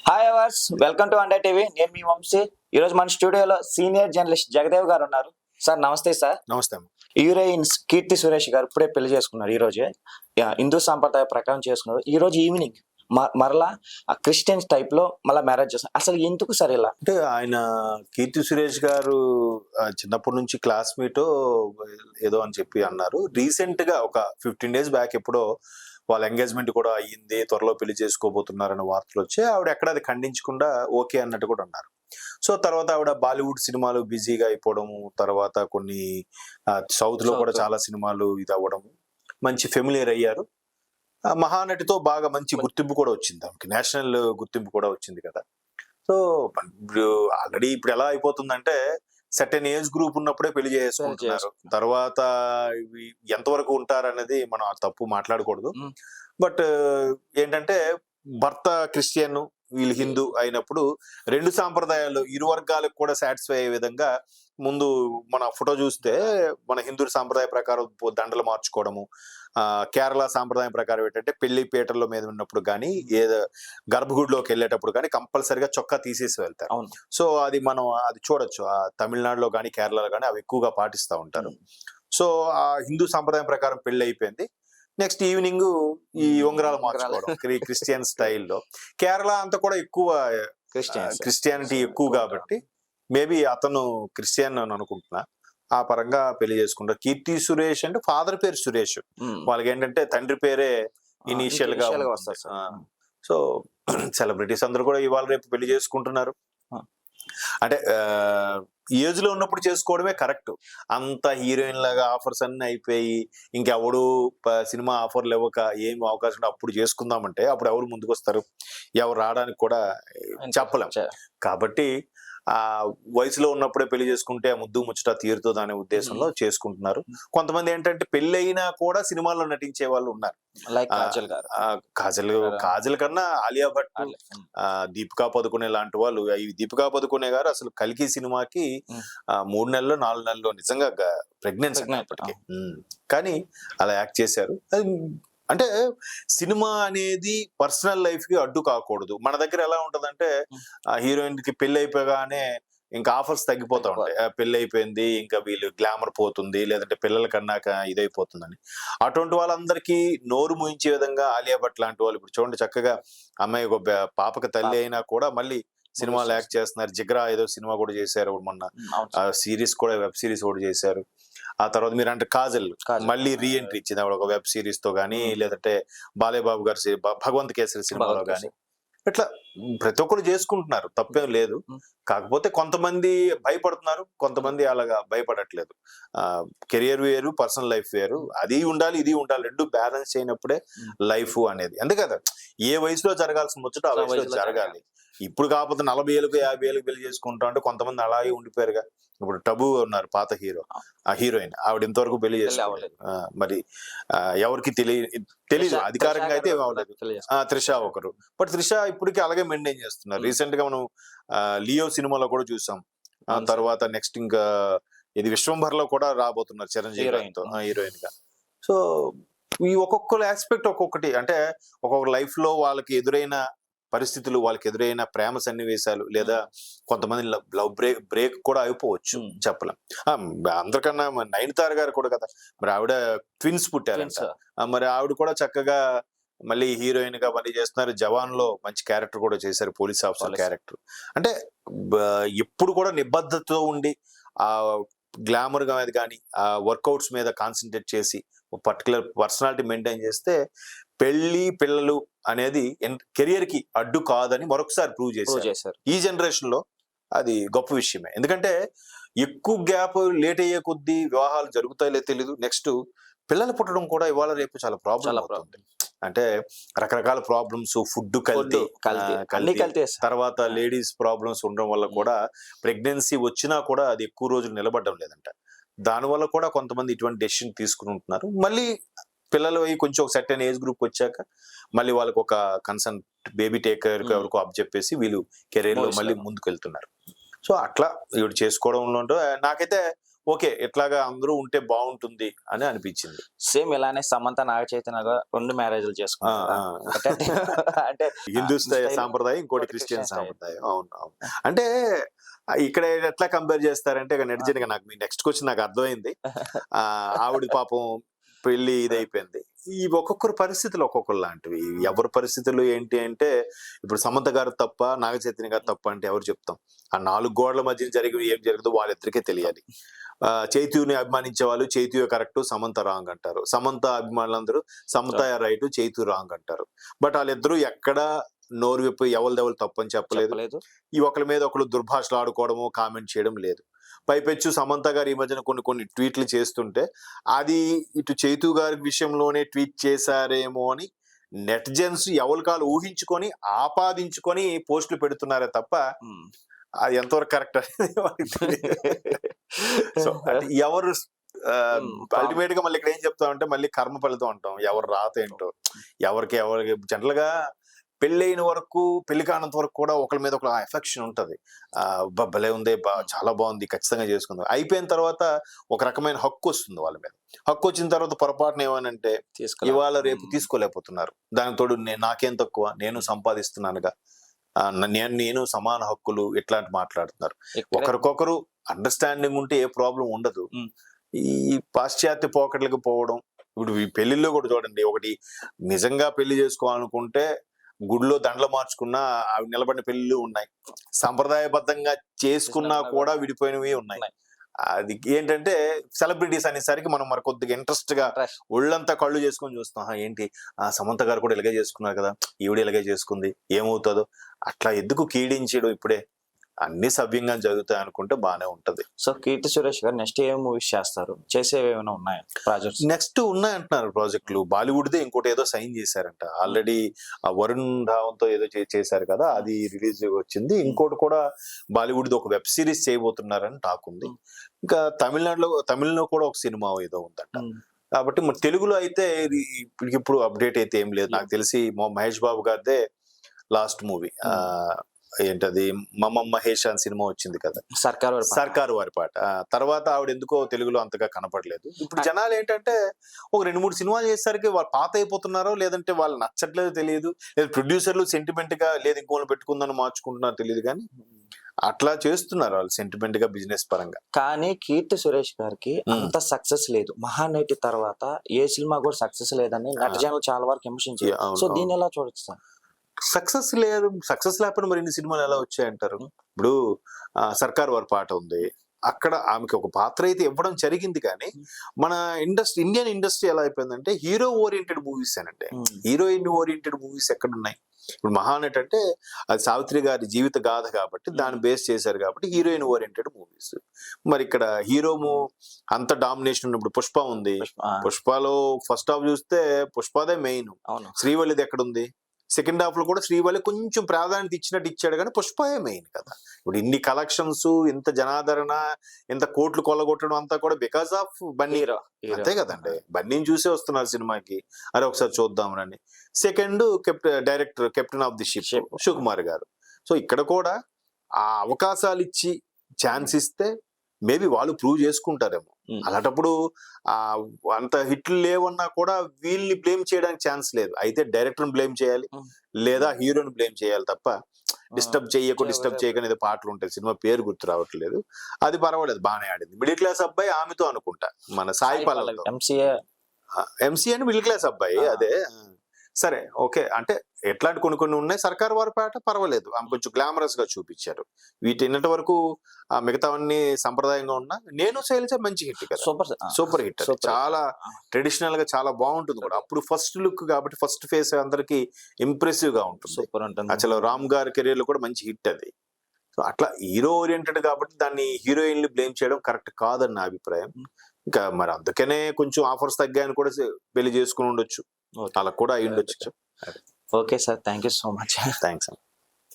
Hi hours, welcome to under TV. నేను మీ వంశీ. ఈ రోజు మన స్టూడియోలో సీనియర్ జర్నలిస్ట్ జగదేవ్ గారు ఉన్నారు. సార్ నమస్తే. సార్ నమస్తే. హీరోయిన్ కీర్తి సురేష్ గారు ఇప్పుడే పెళ్లి చేసుకున్నారు. ఈ రోజే హిందూ సాంప్రదాయ ప్రకారం చేసుకున్నారు. ఈ రోజు ఈవినింగ్ మరలా క్రిస్టియన్స్ టైప్ లో మళ్ళీ మ్యారేజ్ చేస్తారు. అసలు ఎందుకు సార్ ఇలా? అంటే ఆయన కీర్తి సురేష్ గారు చిన్నప్పటి నుంచి క్లాస్మేట్ ఏదో అని చెప్పి అన్నారు. రీసెంట్ గా ఒక 15 days బ్యాక్ ఎప్పుడో వాళ్ళ ఎంగేజ్మెంట్ కూడా అయ్యింది, త్వరలో పెళ్లి చేసుకోబోతున్నారన్న వార్తలు వచ్చి ఆవిడ ఎక్కడ అది ఖండించకుండా ఓకే అన్నట్టు కూడా అన్నారు. సో తర్వాత ఆవిడ బాలీవుడ్ సినిమాలు బిజీగా అయిపోవడము, తర్వాత కొన్ని సౌత్ లో కూడా చాలా సినిమాలు ఇది అవ్వడము, మంచి ఫెమిలియర్ అయ్యారు. మహానటితో బాగా మంచి గుర్తింపు కూడా వచ్చింది, ఆమెకి నేషనల్ గుర్తింపు కూడా వచ్చింది కదా. సో ఆల్రెడీ ఇప్పుడు ఎలా అయిపోతుందంటే సర్టెన్ ఏజ్ గ్రూప్ ఉన్నప్పుడే పెళ్లి చేసుకుంటున్నారు. తర్వాత ఎంతవరకు ఉంటారనేది మనం తప్పు మాట్లాడకూడదు. బట్ ఏంటంటే భర్త క్రిస్టియన్, వీళ్ళు హిందూ అయినప్పుడు రెండు సాంప్రదాయాలు ఇరు వర్గాలకు కూడా సాటిస్ఫై అయ్యే విధంగా ముందు మన ఫోటో చూస్తే మన హిందూ సాంప్రదాయ ప్రకారం దండలు మార్చుకోవడము, కేరళ సాంప్రదాయం ప్రకారం ఏంటంటే పెళ్లి పీటల మీద ఉన్నప్పుడు కానీ ఏదో గర్భగుడిలోకి వెళ్ళేటప్పుడు కానీ కంపల్సరిగా చొక్కా తీసేసి వెళ్తారు. సో అది మనం అది చూడొచ్చు, ఆ తమిళనాడులో కానీ కేరళలో కానీ అవి ఎక్కువగా పాటిస్తూ ఉంటారు. సో ఆ హిందూ సాంప్రదాయం ప్రకారం పెళ్లి అయిపోయింది. నెక్స్ట్ ఈవినింగ్ ఈ ఉంగరాలు మార్చుకోవడం క్రిస్టియన్ స్టైల్లో. కేరళ అంతా కూడా ఎక్కువ క్రిస్టియానిటీ ఎక్కువ కాబట్టి మేబీ అతను క్రిస్టియన్ అని అనుకుంటున్నా, ఆ పరంగా పెళ్లి చేసుకుంటారు. కీర్తి సురేష్ అంటే ఫాదర్ పేరు సురేష్, వాళ్ళకి ఏంటంటే తండ్రి పేరే ఇనీషియల్ గా వస్తారు. సో సెలబ్రిటీస్ అందరూ కూడా ఇవాళ రేపు పెళ్లి చేసుకుంటున్నారు. అంటే ఏజ్ లో ఉన్నప్పుడు చేసుకోవడమే కరెక్ట్. అంత హీరోయిన్ లాగా ఆఫర్స్ అన్ని అయిపోయి ఇంకెవడు సినిమా ఆఫర్లు ఇవ్వక ఏం అవకాశం అప్పుడు చేసుకుందామంటే అప్పుడు ఎవరు ముందుకు వస్తారు? ఎవరు రావడానికి కూడా చెప్పలేం. కాబట్టి ఆ వయసులో ఉన్నప్పుడే పెళ్లి చేసుకుంటే ముద్దు ముచ్చట తీరుతుంది అనే ఉద్దేశంలో చేసుకుంటున్నారు. కొంతమంది ఏంటంటే పెళ్లి అయినా కూడా సినిమాల్లో నటించే వాళ్ళు ఉన్నారు. కాజల్ కన్నా ఆలియా భట్, దీపికా పదుకునే లాంటి వాళ్ళు. ఈ దీపికా పదుకునే గారు అసలు కల్కి సినిమాకి 3 నెలలు 4 నెలలు నిజంగా ప్రెగ్నెన్సీ అప్పటికి, కానీ అలా యాక్ట్ చేశారు. అంటే సినిమా అనేది పర్సనల్ లైఫ్ కి అడ్డు కాకూడదు. మన దగ్గర ఎలా ఉంటదంటే హీరోయిన్ కి పెళ్లి అయిపోగానే ఇంకా ఆఫర్స్ తగ్గిపోతా ఉంటాయి. పెళ్లి అయిపోయింది, ఇంకా వీళ్ళు గ్లామర్ పోతుంది, లేదంటే పిల్లల కన్నాక ఇదైపోతుందని. అటువంటి వాళ్ళందరికీ నోరు ముయించే విధంగా ఆలియా భట్ లాంటి వాళ్ళు ఇప్పుడు చూడండి, చక్కగా అమ్మాయి ఒక పాపకి తల్లి అయినా కూడా మళ్ళీ సినిమాలు యాక్ట్ చేస్తున్నారు. జిగ్రా ఏదో సినిమా కూడా చేశారు మొన్న, సిరీస్ కూడా వెబ్ సిరీస్ కూడా చేశారు. ఆ తర్వాత మీరు అంటే కాజల్ మళ్ళీ రీ ఎంట్రీ ఇచ్చింది ఆవిడ ఒక వెబ్ సిరీస్ తో గానీ, లేదంటే బాలేబాబు గారి భగవంత్ కేసరి సినిమాలో గానీ. ఇట్లా ప్రతి ఒక్కరు చేసుకుంటున్నారు, తప్పేం లేదు. కాకపోతే కొంతమంది భయపడుతున్నారు, కొంతమంది అలాగా భయపడట్లేదు. కెరియర్ వేరు, పర్సనల్ లైఫ్ వేరు. అది ఉండాలి, ఇది ఉండాలి, రెండు బ్యాలెన్స్ చేయనప్పుడే లైఫ్ అనేది. అంతే కదా, ఏ వయసులో జరగాల్సిన ముచ్చట ఆ వయసులో జరగాలి. ఇప్పుడు కాకపోతే 40 ఏళ్ళకు 50 ఏళ్ళకి పెళ్లి చేసుకుంటా అంటే కొంతమంది అలాగే ఉండిపోయారుగా. ఇప్పుడు టబు ఉన్నారు పాత హీరో, ఆ హీరోయిన్ ఆవిడ ఇంతవరకు పెళ్లి చేసుకోలేదు. మరి ఎవరికి తెలియదు, అధికారంగా అయితే అవ్వలేదు. త్రిష ఒకరు. బట్ త్రిష ఇప్పటికీ అలాగే మెయింటైన్ చేస్తున్నారు. రీసెంట్ గా మనం లియో సినిమాలో కూడా చూసాం. తర్వాత నెక్స్ట్ ఇంకా ఇది విశ్వంభర్లో కూడా రాబోతున్నారు చిరంజీవి గారితో హీరోయిన్ గా. సో ఈ ఒక్కొక్క ఆస్పెక్ట్ ఒక్కొక్కటి, అంటే ఒక్కొక్క లైఫ్ లో వాళ్ళకి ఎదురైన పరిస్థితులు, వాళ్ళకి ఎదురైన ప్రేమ సన్నివేశాలు, లేదా కొంతమంది లవ్ బ్రేక్ కూడా అయిపోవచ్చు, చెప్పలేం. అందరికన్నా నయనతార గారు కూడా కదా, మరి ఆవిడ ట్విన్స్ పుట్టారంట. మరి ఆవిడ కూడా చక్కగా మళ్ళీ హీరోయిన్ గా మళ్ళీ చేస్తున్నారు. జవాన్ లో మంచి క్యారెక్టర్ కూడా చేశారు, పోలీస్ ఆఫీసర్ క్యారెక్టర్. అంటే ఎప్పుడు కూడా నిబద్ధతతో ఉండి ఆ గ్లామర్ గా మీద కానీ ఆ వర్కౌట్స్ మీద కాన్సన్ట్రేట్ చేసి పర్టికులర్ పర్సనాలిటీ మెయింటైన్ చేస్తే పెళ్లి పిల్లలు అనేది కెరియర్ కి అడ్డు కాదని మరొకసారి ప్రూవ్ చేశారు. ఈ జనరేషన్ లో అది గొప్ప విషయమే. ఎందుకంటే ఎక్కువ గ్యాప్ లేట్ అయ్యే కొద్దీ వివాహాలు జరుగుతాయో తెలీదు. నెక్స్ట్ పిల్లలు పుట్టడం కూడా ఇవాళ రేపు చాలా ప్రాబ్లం అవుతుంది. అంటే రకరకాల ప్రాబ్లమ్స్, ఫుడ్ కల్తీ, తర్వాత లేడీస్ ప్రాబ్లమ్స్ ఉండడం వల్ల కూడా ప్రెగ్నెన్సీ వచ్చినా కూడా అది ఎక్కువ రోజులు నిలబడడం లేదంట. దానివల్ల కూడా కొంతమంది ఇటువంటి డెసిషన్ తీసుకుంటున్నారు. మళ్ళీ పిల్లలు కొంచెం ఒక సర్టెన్ ఏజ్ గ్రూప్ వచ్చాక మళ్ళీ వాళ్ళకి ఒక కన్సర్న్ బేబీ టేకర్ ఎవరికో అప్ చెప్పేసి వీళ్ళు కెరీర్ లో మళ్ళీ ముందుకు వెళ్తున్నారు. సో అట్లా ఇవి చేసుకోవడంలో నాకైతే ఓకే ఇట్లాగా అందరూ ఉంటే బాగుంటుంది అని అనిపించింది. సేమ్ ఇలానే సమంత నాగ చైతన్య గారు 2 మ్యారేజ్లు ఆ, చేసుకున్నారు ఆ. ఒకటంటే అంటే హిందూ style, సాంప్రదాయం, ఇంకోటి ఇంకోటి క్రిస్టియన్ Christian style. సాంప్రదాయం. అవును అవును. అంటే ఇక్కడ ఎట్లా కంపేర్ చేస్తారంటే ఇక నెటిజన్ గా నాకు మీ నెక్స్ట్ క్వశ్చన్ నాకు అర్థమైంది. ఆవిడ పాపం పెళ్లి ఇదైపోయింది. ఈ ఒక్కొక్కరు పరిస్థితులు ఒక్కొక్కరు లాంటివి. ఎవరి పరిస్థితులు ఏంటి అంటే ఇప్పుడు సమంత గారు తప్ప, నాగ చైతన్య గారు తప్ప అంటే ఎవరు చెప్తాం? ఆ 4 గోడల మధ్య జరిగి ఏం జరుగుతుందో వాళ్ళిద్దరికే తెలియాలి. చైతూని అభిమానించే వాళ్ళు చైతూ కరెక్ట్, సమంత రాంగ్ అంటారు. సమంత అభిమానులందరూ సమంత రైట్, చైతూ రాంగ్ అంటారు. బట్ వాళ్ళిద్దరూ ఎక్కడ నోరు విప్పి ఎవరిదెవరు తప్పని చెప్పలేదు. చెప్పలేదు. ఈ ఒకరి మీద ఒకరు దుర్భాషలు ఆడుకోవడము, కామెంట్ చేయడం లేదు. పైపెచ్చు సమంత గారు ఈ మధ్యన కొన్ని ట్వీట్లు చేస్తుంటే అది ఇటు చైతూ గారి విషయంలోనే ట్వీట్ చేశారేమో అని నెటిజన్స్ ఎవరి కాలు ఊహించుకొని ఆపాదించుకొని పోస్టులు పెడుతున్నారే తప్ప ఉమ్. అది ఎంతవరకు కరెక్ట్ అనేది వాళ్ళకి తెలియదు. సో అంటే ఎవరు అల్టిమేట్ గా మళ్ళీ ఇక్కడ ఏం చెప్తామంటే మళ్ళీ కర్మ ఫలితం అంటాం. ఎవరు రాత ఏంటో ఎవరికి జనరల్ గా పెళ్ళైన వరకు, పెళ్లి కానంత వరకు కూడా ఒకరి మీద ఒక ఎఫెక్షన్ ఉంటది. భలే ఉంది, చాలా బాగుంది, ఖచ్చితంగా చేసుకుందాం. అయిపోయిన తర్వాత ఒక రకమైన హక్కు వస్తుంది వాళ్ళ మీద. హక్కు వచ్చిన తర్వాత పొరపాటున ఏమనంటే ఇవాళ రేపు తీసుకోలేకపోతున్నారు. దానికి తోడు నాకేం తక్కువ, నేను సంపాదిస్తున్నానుగా, నేను సమాన హక్కులు, ఇట్లాంటి మాట్లాడుతున్నారు. ఒకరికొకరు అండర్స్టాండింగ్ ఉంటే ఏ ప్రాబ్లం ఉండదు. ఈ పాశ్చాత్య పోకట్లకు పోవడం, ఇప్పుడు ఈ పెళ్లిలో కూడా చూడండి, ఒకటి నిజంగా పెళ్లి చేసుకోవాలనుకుంటే గుడిలో దండలు మార్చుకున్నా అవి నిలబడిన పెళ్లిళ్ళు ఉన్నాయి. సంప్రదాయబద్ధంగా చేసుకున్నా కూడా విడిపోయినవి ఉన్నాయి. అది ఏంటంటే సెలబ్రిటీస్ అనేసరికి మనం మరి కొద్దిగా ఇంట్రెస్ట్ గా ఒళ్ళంతా కళ్ళు చేసుకొని చూస్తాం. ఏంటి సమంత గారు కూడా ఇలాగే చేసుకున్నారు కదా, ఈవిడ ఇలాగే చేసుకుంది, ఏమవుతుందో. అట్లా ఎందుకు కీడించడం? ఇప్పుడే అన్ని సవ్యంగా జరుగుతాయి అనుకుంటే బానే ఉంటది. సో కీర్తి సురేష్ గారు నెక్స్ట్ ఏ మూవీస్ చేస్తారు? చేసేవి ఏమైనా ఉన్నాయా ప్రాజెక్ట్స్? నెక్స్ట్ ఉన్నాయంటున్నారు ప్రాజెక్టులు. బాలీవుడ్ దే ఇంకోటి ఏదో సైన్ చేశారంట ఆల్రెడీ. వరుణ్ ధావన్ తో ఏదో చేశారు కదా, అది రిలీజ్ వచ్చింది. ఇంకోటి కూడా బాలీవుడ్ ఒక వెబ్ సిరీస్ చేయబోతున్నారని టాక్ ఉంది. ఇంకా తమిళలో కూడా ఒక సినిమా ఏదో ఉందంట. కాబట్టి మరి తెలుగులో అయితే ఇప్పుడు అప్డేట్ అయితే ఏం లేదు. నాకు తెలిసి మహేష్ బాబు గారిదే లాస్ట్ మూవీ. ఏంటది, మమ్మ మహేష్ అని సినిమా వచ్చింది కదా, సర్కారు వారి పాట. తర్వాత ఆవిడ ఎందుకో తెలుగులో అంతగా కనపడలేదు. ఇప్పుడు జనాలు ఏంటంటే ఒక 2-3 సినిమాలు చేసేసరికి వాళ్ళు పాత అయిపోతున్నారో లేదంటే వాళ్ళు నచ్చట్లేదు తెలియదు, లేదా ప్రొడ్యూసర్లు సెంటిమెంట్ గా లేదు ఇంకోళ్ళు పెట్టుకుందని మార్చుకుంటున్నారో తెలియదు, కానీ అట్లా చేస్తున్నారు వాళ్ళు సెంటిమెంట్ గా బిజినెస్ పరంగా. కానీ కీర్తి సురేష్ గారికి అంత సక్సెస్ లేదు. మహానటి తర్వాత ఏ సినిమా కూడా సక్సెస్ లేదని నటజనులు చాలా వరకు విమర్శించారు. సో దీన్ని ఎలా చూడొచ్చు సార్? సక్సెస్ లేకపోతే మరి ఇన్ని సినిమాలు ఎలా వచ్చాయంటారు? ఇప్పుడు సర్కార్ వారి పాట ఉంది, అక్కడ ఆమెకి ఒక పాత్ర అయితే ఇవ్వడం జరిగింది. కానీ మన ఇండియన్ ఇండస్ట్రీ ఎలా అయిపోయిందంటే హీరో ఓరియంటెడ్ మూవీస్ అనంటే, హీరోయిన్ ఓరియంటెడ్ మూవీస్ ఎక్కడున్నాయి? ఇప్పుడు మహానటి అంటే అది సావిత్రి గారి జీవిత గాథ కాబట్టి దాన్ని బేస్ చేశారు కాబట్టి హీరోయిన్ ఓరియంటెడ్ మూవీస్. మరి ఇక్కడ హీరో అంత డామినేషన్ ఉన్నప్పుడు పుష్ప ఉంది. పుష్పలో ఫస్ట్ హాఫ్ చూస్తే పుష్పదే మెయిన్, శ్రీవల్లిది ఎక్కడుంది? సెకండ్ హాఫ్ లో కూడా శ్రీవల్లి కొంచెం ప్రాధాన్యత ఇచ్చినట్టు ఇచ్చాడు, కానీ పుష్పయే మెయిన్ కదా. ఇప్పుడు ఇన్ని కలెక్షన్స్, ఇంత జనాదరణ, ఇంత కోట్లు కొల్లగొట్టడం అంతా కూడా బికాస్ ఆఫ్ బన్నీ. అంతే కదండి, బన్నీని చూసే వస్తున్నారు సినిమాకి, అరే ఒకసారి చూద్దామని. Second director, captain of the ship Sukumar గారు. సో ఇక్కడ కూడా ఆ అవకాశాలు ఇచ్చి ఛాన్స్ ఇస్తే మేబీ వాళ్ళు ప్రూవ్ చేసుకుంటారేమో. అలాంటప్పుడు అంత హిట్లు లేవన్నా కూడా వీళ్ళని బ్లేమ్ చేయడానికి ఛాన్స్ లేదు. అయితే డైరెక్టర్ బ్లేమ్ చేయాలి, లేదా హీరోని బ్లేమ్ చేయాలి తప్ప డిస్టర్బ్ చేయకని ఏదో పాటలు ఉంటాయి, సినిమా పేరు గుర్తు రావట్లేదు. అది పర్వాలేదు, బాగానే ఆడింది. మిడిల్ క్లాస్ అబ్బాయి ఆమెతో అనుకుంటా, మన సాయి పల్లవి. ఎంసీఏ అని మిడిల్ క్లాస్ అబ్బాయి, అదే సరే ఓకే. అంటే ఎట్లాంటి కొన్ని ఉన్నాయి. సర్కార్ వారి పాట పర్వాలేదు, ఆమె కొంచెం గ్లామరస్ గా చూపించారు. వీటిన్నటి వరకు మిగతావన్నీ సంప్రదాయంగా ఉన్నా నేను శైలజ మంచి హిట్ కదా, సూపర్ హిట్. చాలా ట్రెడిషనల్ గా చాలా బాగుంటుంది కూడా. అప్పుడు ఫస్ట్ లుక్ కాబట్టి ఫస్ట్ ఫేస్ అందరికి ఇంప్రెసివ్ గా ఉంటుంది. అసలు రామ్ గారి కెరీర్ లో కూడా మంచి హిట్ అది. సో అట్లా హీరో ఓరియంటెడ్ కాబట్టి దాన్ని హీరోయిన్లు బ్లేమ్ చేయడం కరెక్ట్ కాదని నా అభిప్రాయం. ఇంకా మరి అందుకనే కొంచెం ఆఫర్స్ తగ్గాయని కూడా పెళ్లి చేసుకుని ఉండొచ్చు, అలా కూడా అయి ఉండొచ్చు. Okay sir, thank you so much. Thanks.